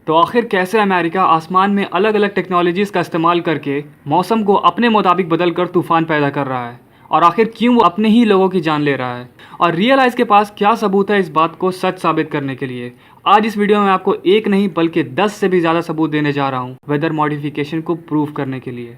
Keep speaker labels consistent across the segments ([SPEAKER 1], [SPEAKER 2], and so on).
[SPEAKER 1] तो आखिर कैसे अमेरिका आसमान में अलग अलग टेक्नोलॉजीज़ का इस्तेमाल करके मौसम को अपने मुताबिक बदल कर तूफ़ान पैदा कर रहा है, और आखिर क्यों वो अपने ही लोगों की जान ले रहा है, और रियलाइज़ के पास क्या सबूत है इस बात को सच साबित करने के लिए। आज इस वीडियो में आपको एक नहीं बल्कि 10 से भी ज़्यादा सबूत देने जा रहा हूँ वेदर मॉडिफिकेशन को प्रूव करने के लिए।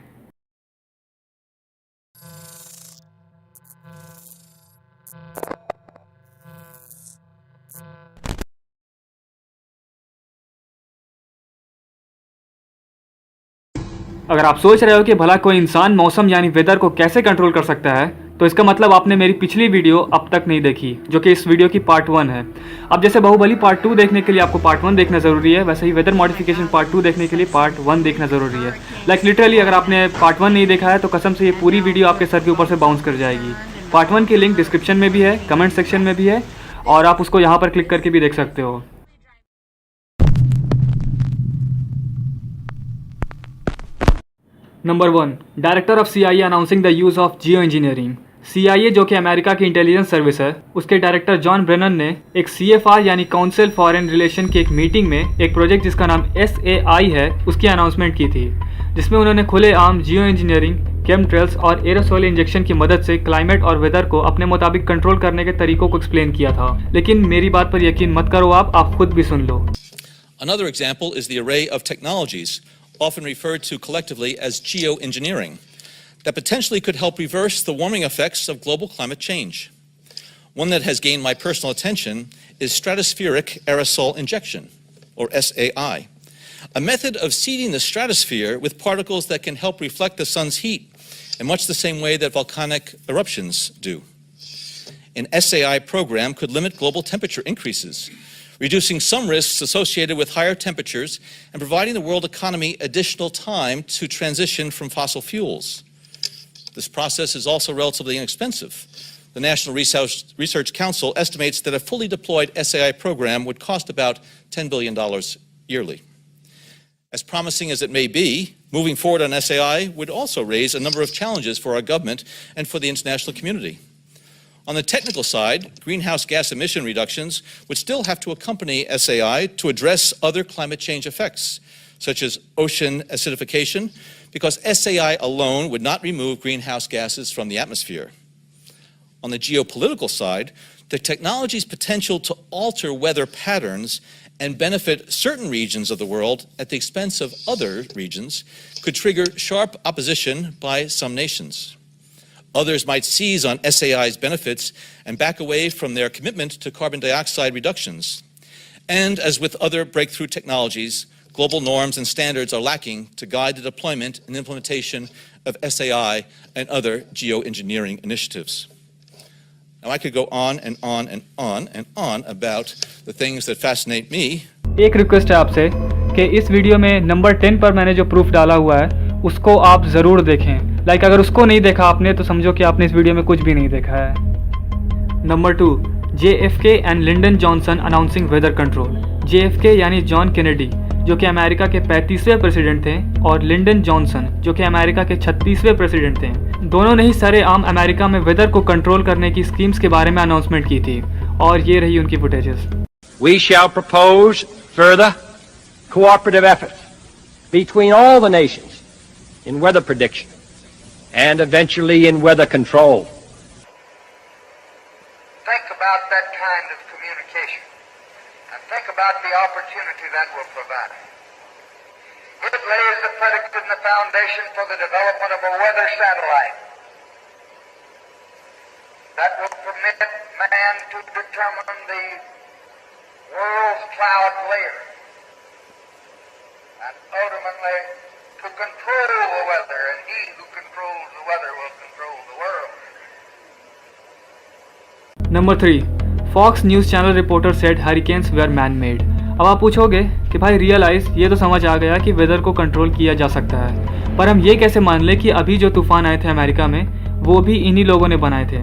[SPEAKER 1] अगर आप सोच रहे हो कि भला कोई इंसान मौसम यानी वेदर को कैसे कंट्रोल कर सकता है, तो इसका मतलब आपने मेरी पिछली वीडियो अब तक नहीं देखी, जो कि इस वीडियो की पार्ट 1 है। अब जैसे बाहुबली पार्ट 2 देखने के लिए आपको पार्ट 1 देखना ज़रूरी है, वैसे ही वेदर मॉडिफिकेशन पार्ट 2 देखने के लिए पार्ट 1 देखना ज़रूरी है। लाइक लिटरली अगर आपने पार्ट 1 नहीं देखा है तो कसम से ये पूरी वीडियो आपके सर के ऊपर से बाउंस कर जाएगी। पार्ट 1 की लिंक डिस्क्रिप्शन में भी है, कमेंट सेक्शन में भी है, और आप उसको यहाँ पर क्लिक करके भी देख सकते हो। Number 1, director of CIA announcing the use of Jio engineering. CIA जो कि अमेरिका की इंटेलिजेंस सर्विस है, उसके डायरेक्टर जॉन ब्रेनन ने एक CFR यानी काउंसिल फॉरेन रिलेशन की एक मीटिंग में एक प्रोजेक्ट जिसका नाम SAI है उसकी अनाउंसमेंट की थी, जिसमें उन्होंने खुलेआम जियो इंजीनियरिंग, केमट्रेल्स और एरोसोल इंजेक्शन की मदद से क्लाइमेट और वेदर को अपने मुताबिक कंट्रोल करने के तरीकों को एक्सप्लेन किया था। लेकिन मेरी बात पर यकीन मत करो, आप खुद भी सुन लो।
[SPEAKER 2] Another example is the array of technologies, often referred to collectively as geoengineering, that potentially could help reverse the warming effects of global climate change. One that has gained my personal attention is stratospheric aerosol injection, or SAI, a method of seeding the stratosphere with particles that can help reflect the sun's heat in much the same way that volcanic eruptions do. An SAI program could limit global temperature increases, reducing some risks associated with higher temperatures and providing the world economy additional time to transition from fossil fuels. This process is also relatively inexpensive. The National Research Council estimates that a fully deployed SAI program would cost about $10 billion yearly. As promising as it may be, moving forward on SAI would also raise a number of challenges for our government and for the international community. On the technical side, greenhouse gas emission reductions would still have to accompany SAI to address other climate change effects, such as ocean acidification, because SAI alone would not remove greenhouse gases from the atmosphere. On the geopolitical side, the technology's potential to alter weather patterns and benefit certain regions of the world at the expense of other regions could trigger sharp opposition by some nations. Others might seize on SAI's benefits and back away from their commitment to carbon dioxide reductions. And as with other breakthrough technologies, global norms and standards are lacking to guide the deployment and implementation of SAI and other geoengineering initiatives. Now I could go on and on and on and on about the things that fascinate me.
[SPEAKER 1] एक request है आपसे कि इस video में number 10 पर मैंने जो proof डाला हुआ है उसको आप ज़रूर देखें। लाइक अगर उसको नहीं देखा आपने तो समझो कि आपने इस वीडियो में कुछ भी नहीं देखा है। Number 2, JFK and Lyndon Johnson announcing weather control. JFK यानी जॉन कैनेडी जो कि अमेरिका के 35वें प्रेसिडेंट थे, और लिंडन जॉनसन जो कि अमेरिका के 36वें प्रेसिडेंट थे। दोनों ने ही सरेआम अमेरिका में वेदर को कंट्रोल करने की स्कीम्स के बारे में अनाउंसमेंट की थी, और ये रही उनकी footages.
[SPEAKER 3] We shall propose further cooperative efforts between all the nations in weather prediction and eventually in weather control.
[SPEAKER 4] Think about that kind of communication and think about the opportunity that will provide. It lays the predicate and the foundation for the development of a weather satellite that will permit man to determine the world's cloud layer and ultimately to control the weather, and he who controls the weather will control the world.
[SPEAKER 1] Number 3, Fox News channel reporter said hurricanes were man made. अब आप पूछोगे कि भाई realise ये तो समझ आ गया कि वेदर को कंट्रोल किया जा सकता है, पर हम ये कैसे मान लें कि अभी जो तूफान आए थे अमेरिका में वो भी इन्हीं लोगों ने बनाए थे।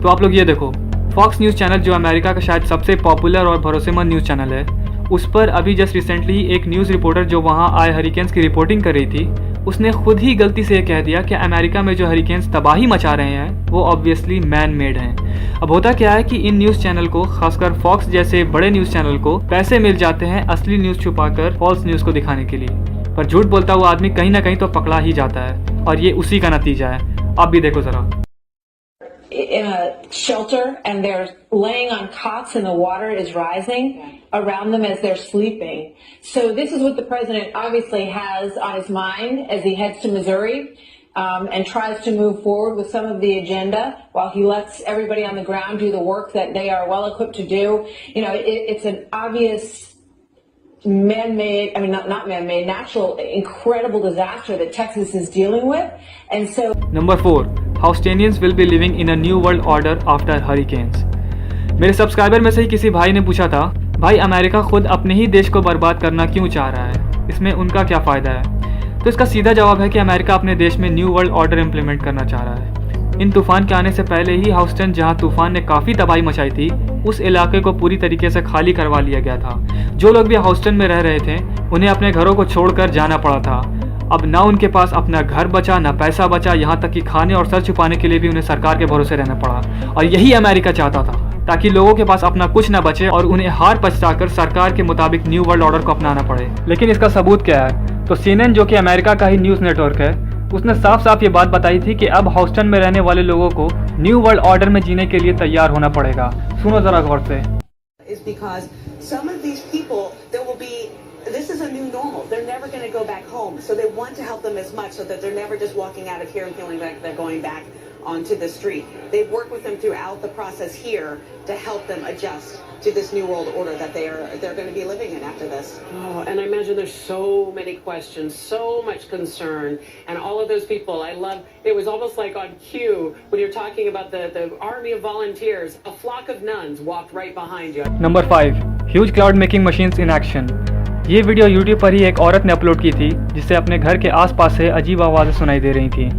[SPEAKER 1] तो आप लोग ये देखो, फॉक्स न्यूज़ चैनल जो अमेरिका का शायद सबसे पॉपुलर और भरोसेमंद न्यूज़ चैनल है, उस पर अभी जस्ट रिसेंटली एक न्यूज़ रिपोर्टर जो वहाँ आए हरिकेन्स की रिपोर्टिंग कर रही थी, उसने खुद ही गलती से कह दिया कि अमेरिका में जो हरिकेन्स तबाही मचा रहे हैं वो ऑब्वियसली मैन मेड हैं। अब होता क्या है कि इन न्यूज़ चैनल को, खासकर फॉक्स जैसे बड़े न्यूज़ चैनल को पैसे मिल जाते हैं असली न्यूज़ छुपाकर फॉल्स न्यूज़ को दिखाने के लिए, पर झूठ बोलता हुआ आदमी कहीं ना कहीं तो पकड़ा ही जाता है और ये उसी का नतीजा है। आप भी देखो जरा।
[SPEAKER 5] In a shelter and they're laying on cots and the water is rising around them as they're sleeping. So this is what the president obviously has on his mind as he heads to Missouri and tries to move forward with some of the agenda while he lets everybody on the ground do the work that they are well equipped to do. You know, it's an obvious man-made, I mean not man-made, natural, incredible disaster that Texas is dealing with. And so
[SPEAKER 1] Number 4, Houstonians will be living in a new world order after hurricanes. मेरे subscriber में से ही किसी भाई ने पूछा था, भाई America खुद अपने ही देश को बर्बाद करना क्यों चाह रहा है, इसमें उनका क्या फ़ायदा है? तो इसका सीधा जवाब है कि अमेरिका अपने देश में न्यू वर्ल्ड ऑर्डर इम्प्लीमेंट करना चाह रहा है। इन तूफान के आने से पहले ही ह्यूस्टन, जहां तूफान ने काफ़ी तबाही मचाई थी, उस इलाके को पूरी तरीके से खाली करवा लिया गया था। जो लोग भी ह्यूस्टन में रह रहे थे उन्हें अपने घरों को छोड़कर जाना पड़ा था। अब ना उनके पास अपना घर बचा, ना पैसा बचा, यहाँ तक कि खाने और सर छुपाने के लिए भी उन्हें सरकार के भरोसे रहना पड़ा। और यही अमेरिका चाहता था, ताकि लोगों के पास अपना कुछ ना बचे और उन्हें हार पछताकर सरकार के मुताबिक न्यू वर्ल्ड ऑर्डर को अपनाना पड़े। लेकिन इसका सबूत क्या है? तो CNN, जो कि अमेरिका का ही न्यूज़ नेटवर्क है, उसने साफ साफ ये बात बताई थी कि अब ह्यूस्टन में रहने वाले लोगों को न्यू वर्ल्ड ऑर्डर में जीने के लिए तैयार होना पड़ेगा। सुनो जरा गौर से।
[SPEAKER 6] Is because some of these people, there will be, this is a new normal. They're never going to go back home. So they want to help them as much so that they're never just walking out of here and feeling like they're going back onto the street. They've worked with them throughout the process here to help them adjust to this new world order that they're going to be living in after this.
[SPEAKER 7] Oh, and I imagine there's so many questions, so much concern, and all of those people. I love. It was almost like on cue when you're talking about the army of volunteers. A flock of nuns walked right behind you.
[SPEAKER 1] Number 5, huge cloud making machines in action. ये video YouTube पर ही एक औरत ने upload की थी, जिससे अपने घर के आसपास से अजीब आवाज़ें सुनाई दे रही थीं।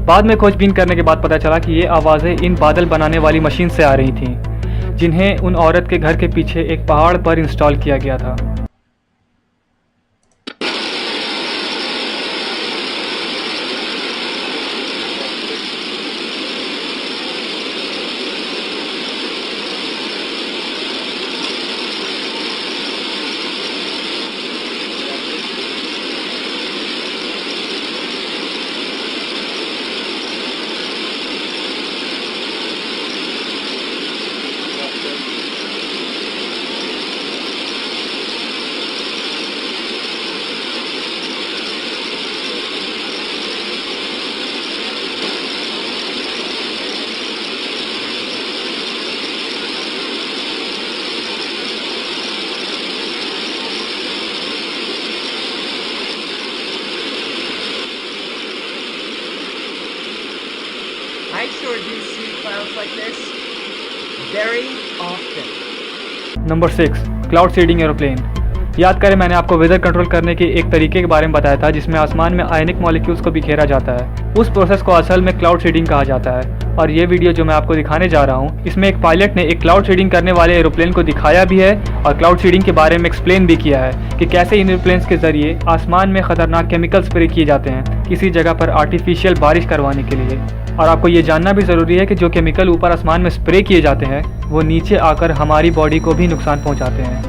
[SPEAKER 1] बाद में खोजबीन करने के बाद पता चला कि ये आवाज़ें इन बादल बनाने वाली मशीन से आ रही थीं, जिन्हें उन औरत के घर के पीछे एक पहाड़ पर इंस्टॉल किया गया था।
[SPEAKER 8] I sure do see clouds like this very often.
[SPEAKER 1] Number 6, cloud seeding aeroplane. याद करें, मैंने आपको वेदर कंट्रोल करने के एक तरीके के बारे में बताया था, जिसमें आसमान में आयनिक मॉलिक्यूल्स को बिखेरा जाता है। उस प्रोसेस को असल में क्लाउड सीडिंग कहा जाता है। और ये वीडियो जो मैं आपको दिखाने जा रहा हूँ, इसमें एक पायलट ने एक क्लाउड सीडिंग करने वाले एरोप्लेन को दिखाया भी है और क्लाउड सीडिंग के बारे में एक्सप्लेन भी किया है कि कैसे इन एरोप्लेन्स के जरिए आसमान में खतरनाक केमिकल स्प्रे किए जाते हैं किसी जगह पर आर्टिफिशियल बारिश करवाने के लिए। और आपको ये जानना भी ज़रूरी है कि जो केमिकल ऊपर आसमान में स्प्रे किए जाते हैं वो नीचे आकर हमारी बॉडी को भी नुकसान पहुंचाते हैं।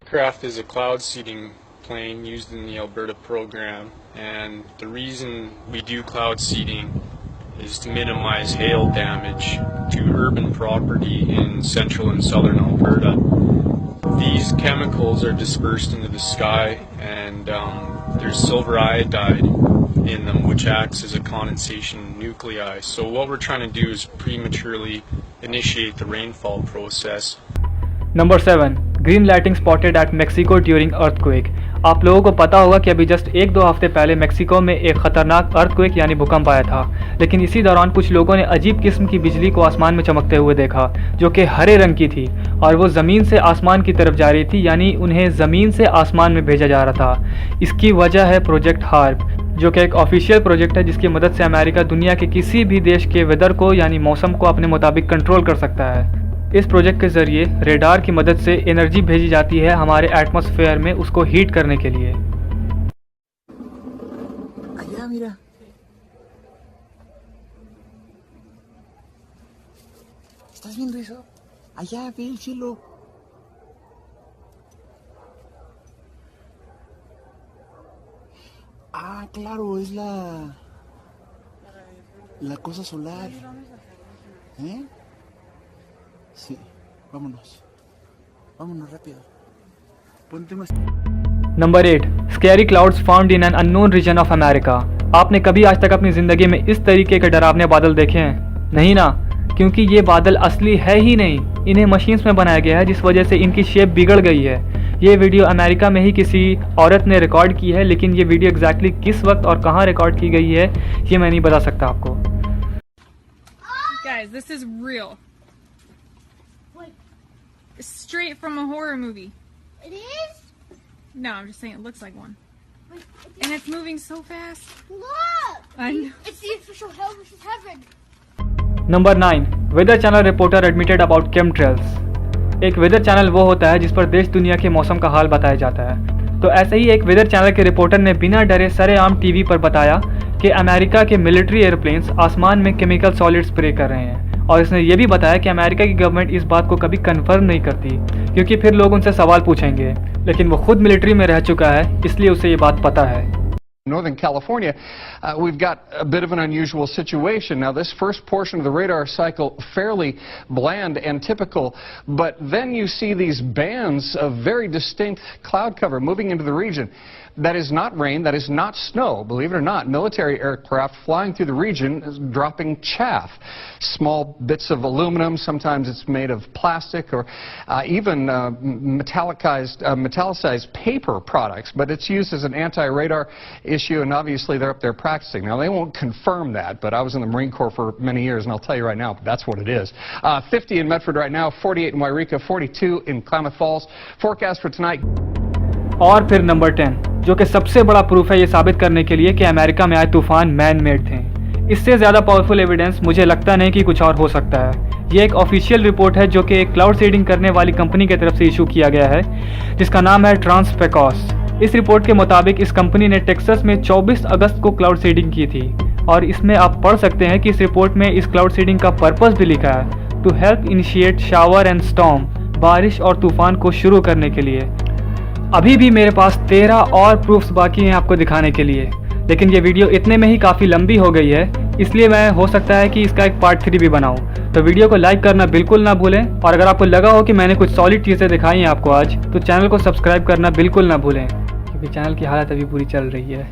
[SPEAKER 9] Aircraft is a cloud seeding plane used in the Alberta program, and the reason we do cloud seeding is to minimize hail damage to urban property in central and southern Alberta. These chemicals are dispersed into the sky, and there's silver iodide in them, which acts as a condensation nuclei. So what we're trying to do is prematurely initiate the rainfall process.
[SPEAKER 1] Number 7, green lighting spotted eight Mexico during earthquake. आप लोगों को पता होगा कि अभी just 1-2 हफ्ते पहले Mexico में एक खतरनाक अर्थक्वेक यानी भूकंप आया था, लेकिन इसी दौरान कुछ लोगों ने अजीब किस्म की बिजली को आसमान में चमकते हुए देखा, जो कि हरे रंग की थी और वो ज़मीन से आसमान की तरफ जा रही थी, यानी उन्हें ज़मीन से आसमान में भेजा जा रहा था। इसकी वजह है प्रोजेक्ट हार्प, जो कि एक ऑफिशियल प्रोजेक्ट है जिसकी मदद से अमेरिका दुनिया के किसी भी देश के वेदर को यानी मौसम को अपने मुताबिक कंट्रोल कर सकता है। इस प्रोजेक्ट के ज़रिए रेडार की मदद से एनर्जी भेजी जाती है हमारे एटमॉस्फेयर में उसको हीट करने के लिए।
[SPEAKER 10] A young viendo eso? Allá, ve el cielo. Ah, claro, es la cosa solar. ¿Eh? Sí, vámonos. Vámonos rápido. Ponte más.
[SPEAKER 1] Number 8, scary clouds found in an unknown region of America. आपने कभी आज तक अपनी ज़िंदगी में इस तरीके के डरावने बादल देखे हैं? नहीं ना, क्योंकि ये बादल असली है ही नहीं, इन्हें मशीन्स में बनाया गया है, जिस वजह से इनकी शेप बिगड़ गई है। ये वीडियो अमेरिका में ही किसी औरत ने रिकॉर्ड की है, लेकिन ये वीडियो एग्जैक्टली किस वक्त और कहाँ रिकॉर्ड की गई है ये मैं नहीं बता सकता आपको।
[SPEAKER 11] Guys, this is real. Straight from a horror movie.
[SPEAKER 12] It is?
[SPEAKER 11] No, I'm just saying it looks like one. And it's moving so fast.
[SPEAKER 12] Look!
[SPEAKER 11] I know.
[SPEAKER 12] It's the official Hell vs. Heaven.
[SPEAKER 1] Number 9, weather channel reporter admitted about chemtrails. एक weather channel वो होता है जिस पर देश दुनिया के मौसम का हाल बताया जाता है। तो ऐसे ही एक वेदर चैनल के रिपोर्टर ने बिना डरे सरेआम टीवी पर बताया कि अमेरिका के मिलिट्री एयरप्लेन्स आसमान में केमिकल सॉलिड स्प्रे कर रहे हैं, और इसने ये भी बताया कि अमेरिका की गवर्नमेंट इस बात को कभी कंफर्म नहीं करती, क्योंकि फिर लोग उनसे सवाल पूछेंगे, लेकिन वो खुद मिलिट्री में रह चुका है, इसलिए उसे ये बात पता है।
[SPEAKER 13] Northern California, we've got a bit of an unusual situation. Now, this first portion of the radar cycle, fairly bland and typical, but then you see these bands of very distinct cloud cover moving into the region. That is not rain, that is not snow. Believe it or not, military aircraft flying through the region is dropping chaff. Small bits of aluminum, sometimes it's made of plastic, or even metallicized paper products, but it's used as an anti-radar issue, and obviously they're up there practicing. Now, they won't confirm that, but I was in the Marine Corps for many years, and I'll tell you right now, that's what it is. 50 in Medford right now, 48 in Wairika, 42 in Klamath Falls. Forecast for tonight.
[SPEAKER 1] और फिर number 10, जो कि सबसे बड़ा proof है ये साबित करने के लिए कि अमेरिका में आए तूफान मैन मेड थे। इससे ज़्यादा पावरफुल एविडेंस मुझे लगता नहीं कि कुछ और हो सकता है। ये एक ऑफिशियल रिपोर्ट है जो कि एक क्लाउड सीडिंग करने वाली कंपनी की तरफ से इशू किया गया है, जिसका नाम है ट्रांसपेकॉस। इस रिपोर्ट के मुताबिक इस कंपनी ने टेक्सास में 24 अगस्त को क्लाउड सीडिंग की थी, और इसमें आप पढ़ सकते हैं कि इस रिपोर्ट में इस क्लाउड सीडिंग का पर्पस भी लिखा है, to help initiate shower and storm, बारिश और तूफान को शुरू करने के लिए। अभी भी मेरे पास 13 और प्रूफ्स बाकी हैं आपको दिखाने के लिए, लेकिन ये वीडियो इतने में ही काफ़ी लंबी हो गई है, इसलिए मैं हो सकता है कि इसका एक पार्ट 3 भी बनाऊं। तो वीडियो को लाइक करना बिल्कुल ना भूलें, और अगर आपको लगा हो कि मैंने कुछ सॉलिड चीज़ें दिखाई हैं आपको आज, तो चैनल को सब्सक्राइब करना बिल्कुल ना भूलें, क्योंकि चैनल की हालत अभी पूरी चल रही है।